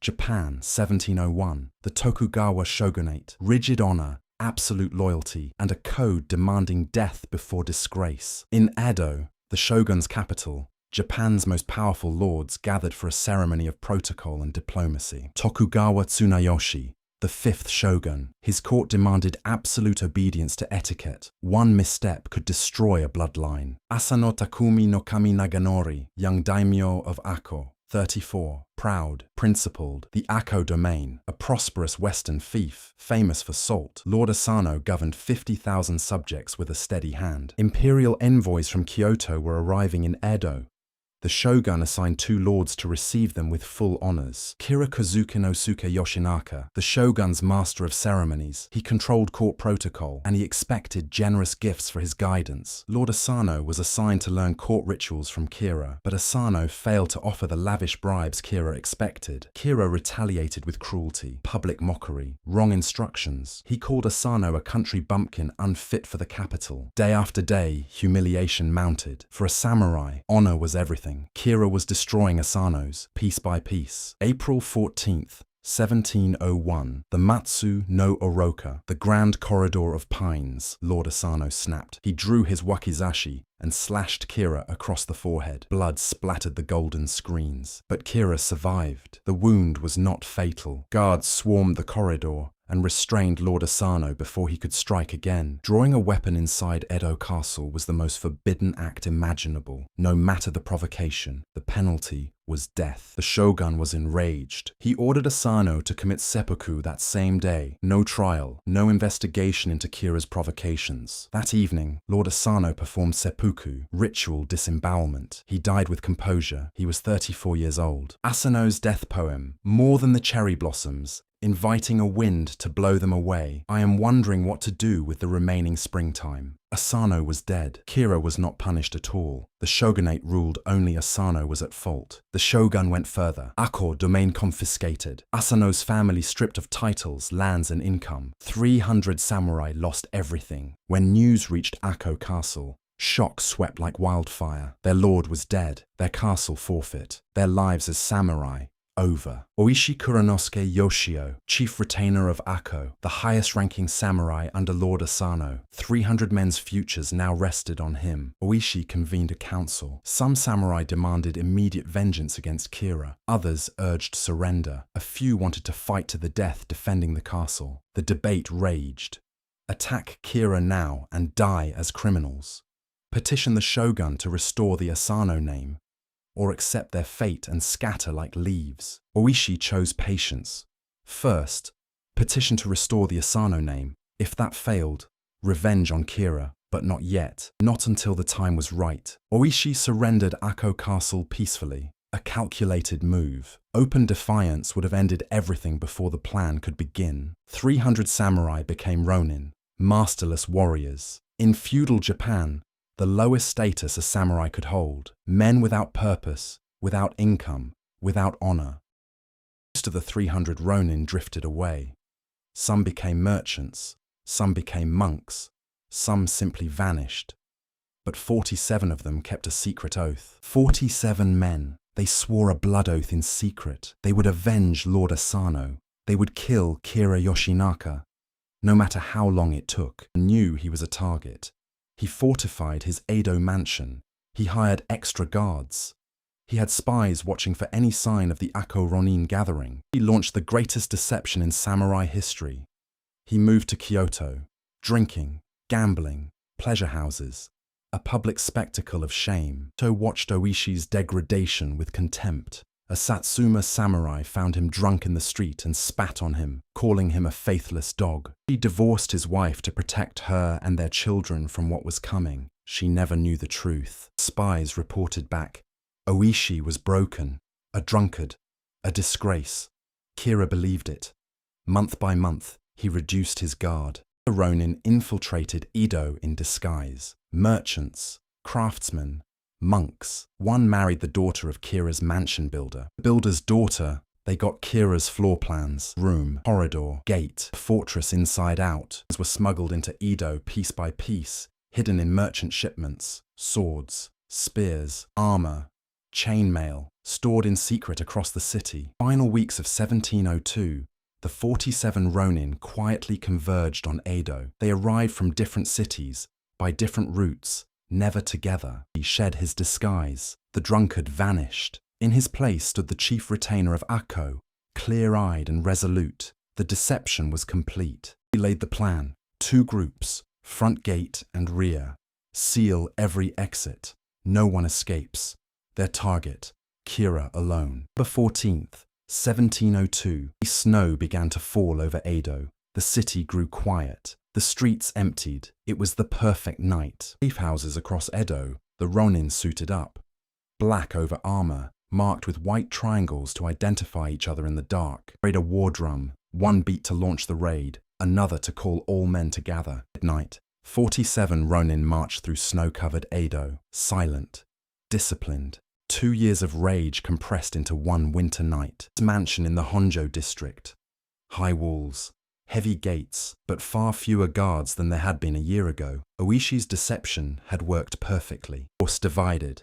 Japan, 1701. The Tokugawa Shogunate. Rigid honor, absolute loyalty, and a code demanding death before disgrace. In Edo, the shogun's capital, Japan's most powerful lords gathered for a ceremony of protocol and diplomacy. Tokugawa Tsunayoshi, the fifth shogun. His court demanded absolute obedience to etiquette. One misstep could destroy a bloodline. Asano Takumi no Kami Naganori, young daimyo of Ako, 34, proud, principled, the Ako domain, a prosperous western fief, famous for salt. Lord Asano governed 50,000 subjects with a steady hand. Imperial envoys from Kyoto were arriving in Edo. The shogun assigned 2 lords to receive them with full honors. Kuranosuke Yoshinaka, the shogun's master of ceremonies. He controlled court protocol, and he expected generous gifts for his guidance. Lord Asano was assigned to learn court rituals from Kira, but Asano failed to offer the lavish bribes Kira expected. Kira retaliated with cruelty, public mockery, wrong instructions. He called Asano a country bumpkin unfit for the capital. Day after day, humiliation mounted. For a samurai, honor was everything. Kira was destroying Asano's, piece by piece. April 14th, 1701, the Matsu no Oroka, the Grand Corridor of Pines, Lord Asano snapped. He drew his wakizashi and slashed Kira across the forehead. Blood splattered the golden screens. But Kira survived. The wound was not fatal. Guards swarmed the corridor and restrained Lord Asano before he could strike again. Drawing a weapon inside Edo Castle was the most forbidden act imaginable. No matter the provocation, the penalty was death. The shogun was enraged. He ordered Asano to commit seppuku that same day. No trial, no investigation into Kira's provocations. That evening, Lord Asano performed seppuku, ritual disembowelment. He died with composure. He was 34 years old. Asano's death poem, more than the cherry blossoms, inviting a wind to blow them away. I am wondering what to do with the remaining springtime. Asano was dead. Kira was not punished at all. The shogunate ruled only Asano was at fault. The shogun went further. Ako domain confiscated. Asano's family stripped of titles, lands and income. 300 samurai lost everything. When news reached Edo Castle, shock swept like wildfire. Their lord was dead. Their castle forfeit. Their lives as samurai over. Oishi Kuranosuke Yoshio, chief retainer of Ako, the highest-ranking samurai under Lord Asano. 300 men's futures now rested on him. Oishi convened a council. Some samurai demanded immediate vengeance against Kira. Others urged surrender. A few wanted to fight to the death defending the castle. The debate raged. Attack Kira now and die as criminals. Petition the shogun to restore the Asano name, or accept their fate and scatter like leaves. Oishi chose patience. First, petition to restore the Asano name. If that failed, revenge on Kira, but not yet. Not until the time was right. Oishi surrendered Edo Castle peacefully. A calculated move. Open defiance would have ended everything before the plan could begin. 300 samurai became Ronin, masterless warriors. In feudal Japan, the lowest status a samurai could hold. Men without purpose, without income, without honor. Most of the 300 Ronin drifted away. Some became merchants, some became monks, some simply vanished. But 47 of them kept a secret oath. 47 men. They swore a blood oath in secret. They would avenge Lord Asano. They would kill Kira Yoshinaka, no matter how long it took. He knew he was a target. He fortified his Edo mansion. He hired extra guards. He had spies watching for any sign of the Ako Ronin gathering. He launched the greatest deception in samurai history. He moved to Kyoto, drinking, gambling, pleasure houses, a public spectacle of shame. Kyoto watched Oishi's degradation with contempt. A Satsuma samurai found him drunk in the street and spat on him, calling him a faithless dog. He divorced his wife to protect her and their children from what was coming. She never knew the truth. Spies reported back. Oishi was broken, a drunkard, a disgrace. Kira believed it. Month by month, he reduced his guard. The Ronin infiltrated Edo in disguise. Merchants, craftsmen, monks. One married the daughter of Kira's mansion builder. The builder's daughter, they got Kira's floor plans, room, corridor, gate, fortress inside out. These were smuggled into Edo piece by piece, hidden in merchant shipments. Swords, spears, armor, chainmail, stored in secret across the city. Final weeks of 1702, the 47 Ronin quietly converged on Edo. They arrived from different cities, by different routes, never together. He shed his disguise. The drunkard vanished. In his place stood the chief retainer of Akko, clear-eyed and resolute. The deception was complete. He laid the plan. 2 groups, front gate and rear. Seal every exit. No one escapes. Their target, Kira alone. November 14th, 1702. Snow began to fall over Edo. The city grew quiet. The streets emptied. It was the perfect night. Safe houses across Edo, the Ronin suited up. Black over armor, marked with white triangles to identify each other in the dark. Played a war drum, one beat to launch the raid, another to call all men to gather. At night, 47 Ronin marched through snow-covered Edo, silent, disciplined. 2 years of rage compressed into one winter night. His mansion in the Honjo district. High walls, heavy gates, but far fewer guards than there had been a year ago. Oishi's deception had worked perfectly. Force divided.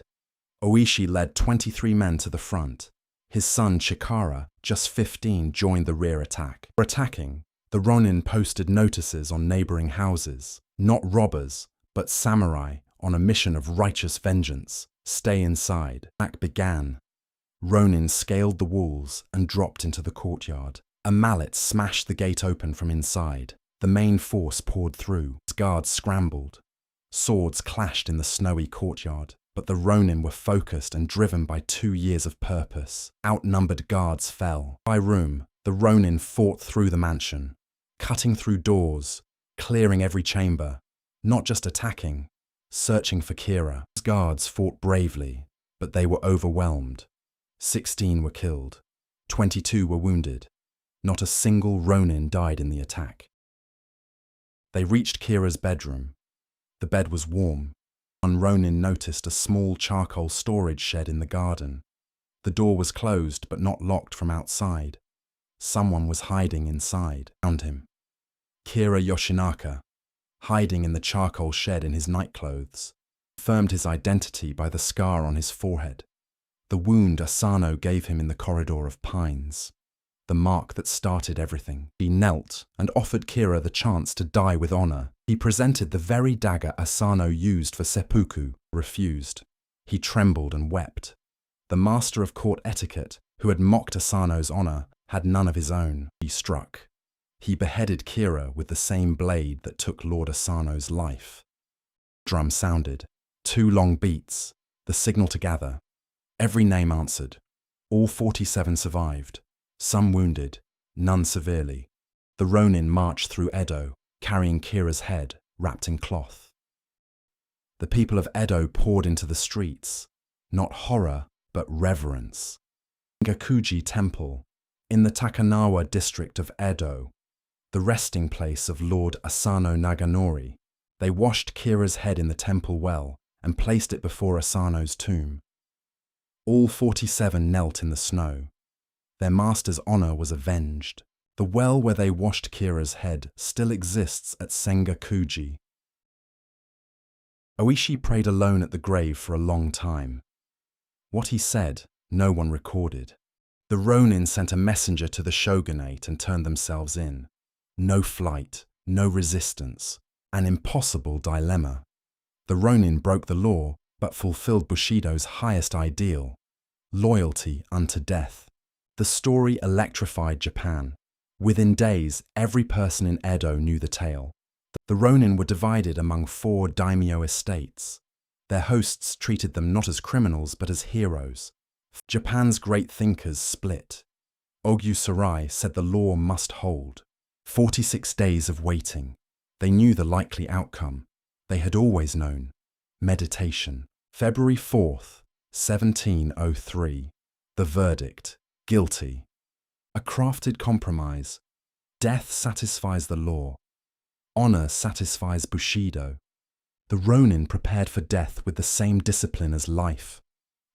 Oishi led 23 men to the front. His son Chikara, just 15, joined the rear attack. For attacking, the Ronin posted notices on neighboring houses. Not robbers, but samurai on a mission of righteous vengeance. Stay inside. Attack began. Ronin scaled the walls and dropped into the courtyard. A mallet smashed the gate open from inside. The main force poured through. Guards scrambled. Swords clashed in the snowy courtyard. But the Ronin were focused and driven by 2 years of purpose. Outnumbered guards fell. By room, the Ronin fought through the mansion, cutting through doors, clearing every chamber, not just attacking, searching for Kira. Guards fought bravely, but they were overwhelmed. 16 were killed. 22 were wounded. Not a single Ronin died in the attack. They reached Kira's bedroom. The bed was warm. One Ronin noticed a small charcoal storage shed in the garden. The door was closed but not locked from outside. Someone was hiding inside. Found him. Kira Yoshinaka, hiding in the charcoal shed in his nightclothes, confirmed his identity by the scar on his forehead. The wound Asano gave him in the corridor of pines. The mark that started everything. He knelt and offered Kira the chance to die with honor. He presented the very dagger Asano used for Seppuku. Refused. He trembled and wept. The master of court etiquette, who had mocked Asano's honor, had none of his own. He struck. He beheaded Kira with the same blade that took Lord Asano's life. Drum sounded. 2 long beats. The signal to gather. Every name answered. All 47 survived. Some wounded, none severely. The Ronin marched through Edo, carrying Kira's head, wrapped in cloth. The people of Edo poured into the streets, not horror, but reverence. Sengakuji Temple, in the Takanawa district of Edo, the resting place of Lord Asano Naganori, they washed Kira's head in the temple well and placed it before Asano's tomb. All 47 knelt in the snow. Their master's honor was avenged. The well where they washed Kira's head still exists at Sengakuji. Oishi prayed alone at the grave for a long time. What he said, no one recorded. The Ronin sent a messenger to the Shogunate and turned themselves in. No flight, no resistance, an impossible dilemma. The Ronin broke the law, but fulfilled Bushido's highest ideal, loyalty unto death. The story electrified Japan. Within days, every person in Edo knew the tale. The Ronin were divided among 4 daimyo estates. Their hosts treated them not as criminals but as heroes. Japan's great thinkers split. Ogyu Sarai said the law must hold. 46 days of waiting. They knew the likely outcome. They had always known. Meditation. February 4th, 1703. The verdict. Guilty. A crafted compromise. Death satisfies the law. Honor satisfies Bushido. The Ronin prepared for death with the same discipline as life.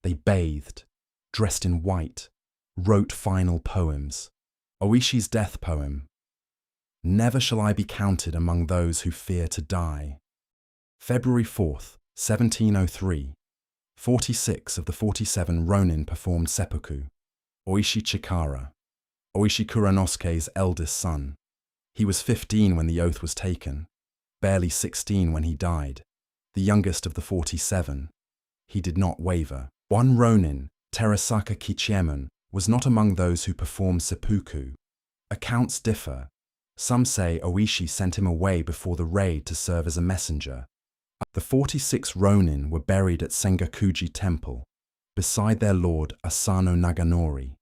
They bathed, dressed in white, wrote final poems. Oishi's death poem. Never shall I be counted among those who fear to die. February 4th, 1703. 46 of the 47 Ronin performed seppuku. Oishi Chikara, Oishi Kuranosuke's eldest son. He was 15 when the oath was taken, barely 16 when he died, the youngest of the 47. He did not waver. One Ronin, Terasaka Kichiemon, was not among those who performed seppuku. Accounts differ. Some say Oishi sent him away before the raid to serve as a messenger. The 46 Ronin were buried at Sengakuji Temple, beside their lord Asano Naganori.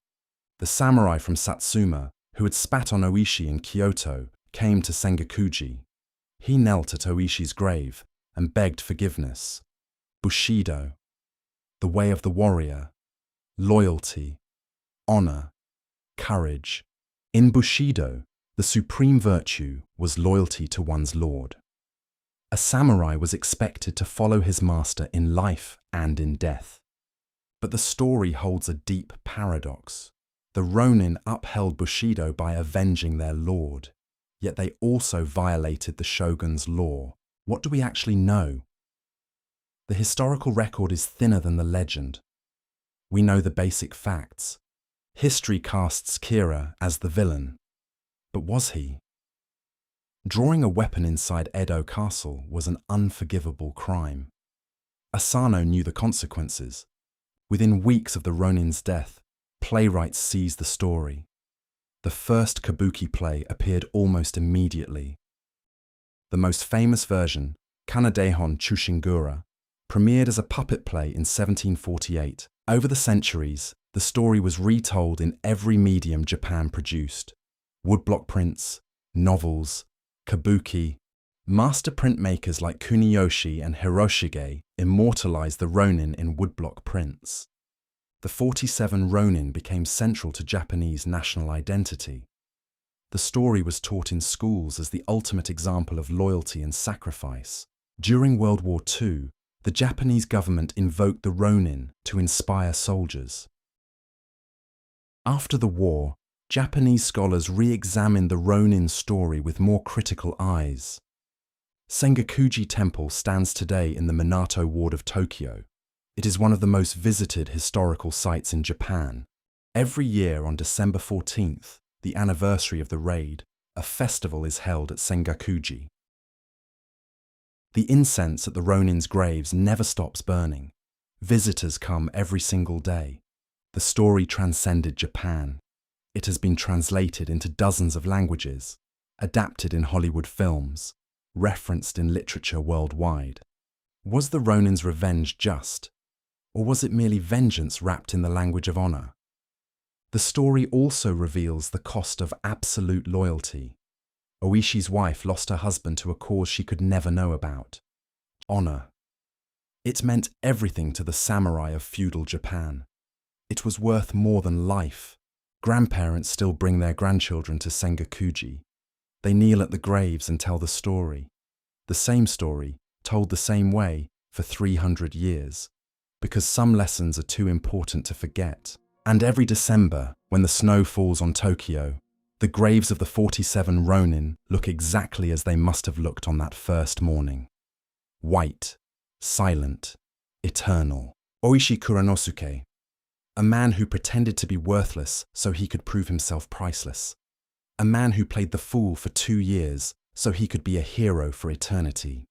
The samurai from Satsuma, who had spat on Oishi in Kyoto, came to Sengakuji. He knelt at Oishi's grave and begged forgiveness. Bushido, the way of the warrior, loyalty, honor, courage. In Bushido, the supreme virtue was loyalty to one's lord. A samurai was expected to follow his master in life and in death. But the story holds a deep paradox. The Ronin upheld Bushido by avenging their lord, yet they also violated the shogun's law. What do we actually know? The historical record is thinner than the legend. We know the basic facts. History casts Kira as the villain. But was he? Drawing a weapon inside Edo Castle was an unforgivable crime. Asano knew the consequences. Within weeks of the Ronin's death, playwrights seized the story. The first kabuki play appeared almost immediately. The most famous version, Kanadehon Chushingura, premiered as a puppet play in 1748. Over the centuries, the story was retold in every medium Japan produced: woodblock prints, novels, kabuki. Master printmakers like Kuniyoshi and Hiroshige immortalized the Ronin in woodblock prints. The 47 Ronin became central to Japanese national identity. The story was taught in schools as the ultimate example of loyalty and sacrifice. During World War II, the Japanese government invoked the Ronin to inspire soldiers. After the war, Japanese scholars re-examined the Ronin story with more critical eyes. Sengakuji Temple stands today in the Minato ward of Tokyo. It is one of the most visited historical sites in Japan. Every year on December 14th, the anniversary of the raid, a festival is held at Sengakuji. The incense at the Ronin's graves never stops burning. Visitors come every single day. The story transcended Japan. It has been translated into dozens of languages, adapted in Hollywood films, referenced in literature worldwide. Was the Ronin's revenge just? Or was it merely vengeance wrapped in the language of honor? The story also reveals the cost of absolute loyalty. Oishi's wife lost her husband to a cause she could never know about: honor. It meant everything to the samurai of feudal Japan. It was worth more than life. Grandparents still bring their grandchildren to Sengakuji. They kneel at the graves and tell the story. The same story, told the same way, for 300 years. Because some lessons are too important to forget. And every December, when the snow falls on Tokyo, the graves of the 47 Ronin look exactly as they must have looked on that first morning. White, silent, eternal. Oishi Kuranosuke, a man who pretended to be worthless so he could prove himself priceless. A man who played the fool for 2 years so he could be a hero for eternity.